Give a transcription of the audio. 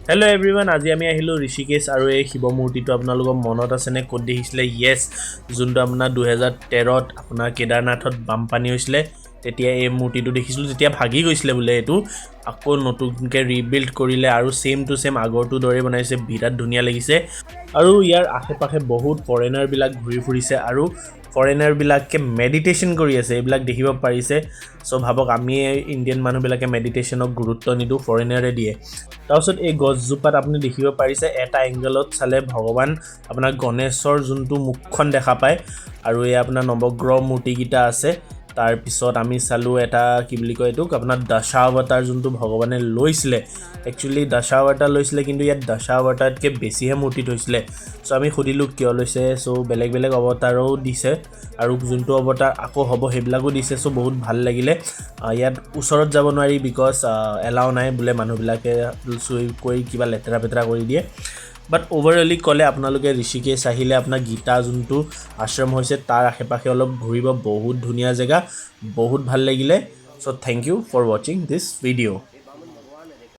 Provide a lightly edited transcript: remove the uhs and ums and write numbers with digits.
Hello everyone, আজি আমি আহিলো ঋষিকেশ আৰু এই শিৱ মূৰ্তিটো আপোনালোকৰ মনত আছে নে ক'ত দেখিছিলে ইয়েছ যোনটো আপোনাৰ 2013ত আপোনাৰ কেদাৰনাথত বানপানী হৈছিলে তেতিয়া এই মূৰ্তিটো দেখিছিলোঁ যেতিয়া ভাগি গৈছিলে বোলে এইটো আকৌ নতুনকৈ ৰিবিল্ড কৰিলে আৰু সেম টু সেম আগৰটো দৰে বনাইছে বিৰাট ধুনীয়া লাগিছে আৰু ইয়াৰ আশে-পাশে বহুত ফৰেনাৰ বিলাক ঘূৰি ফুৰিছে আৰু ফৰেনাৰ বিলাকে মেডিটেশ্যন কৰি আছে এইবিলাক দেখিব পাৰিছে সো ভাবক আমি ইণ্ডিয়ান মানুহবিলাকে মেডিটেশ্যনক গুৰুত্ব নিদো ফৰেনাৰে দিয়ে তাৰপিছত এই গছজোপাত আপুনি দেখিব পাৰিছে এটা এংগলত চালে ভগৱান আপোনাৰ গণেশৰ যোনটো মুখখন দেখা পায় আৰু এই আপোনাৰ নৱগ্ৰহ মূৰ্তিকেইটা আছে তাৰ পিছত আমি চালো এটা কি বুলি কয় এটোক আপোনাৰ দশাৱতাৰ যোনটো ভগৱানে লৈছিলে একচুয়ালি দশাৱতাৰ লৈছিলে কিন্তু ইয়াত দশাৱতাৰতকৈ বেছিহে মূৰ্তি থৈছিলে সো আমি সুধিলো কিয় লৈছে সো বেলেগ বেলেগ অৱতাৰও দিছে আৰু যোনটো অৱতাৰ আকৌ হ'ব হেবিলাকো দিছে সো বহুত ভাল লাগিলে ইয়াত ওচৰত যাব নোৱাৰি বিকজ এলাও নাই বোলে মানুহবিলাকে চুই কৰি কিবা লেতেৰা পেতেৰা কৰি দিয়ে বাট ওভাৰঅলি ক'লে আপোনালোকে ঋষিকেশ আহিলে আপোনাৰ গীতা যোনটো আশ্ৰম হৈছে তাৰ আশে-পাশে অলপ ঘূৰিব বহুত ধুনীয়া জেগা বহুত ভাল লাগিলে so thank you for watching this video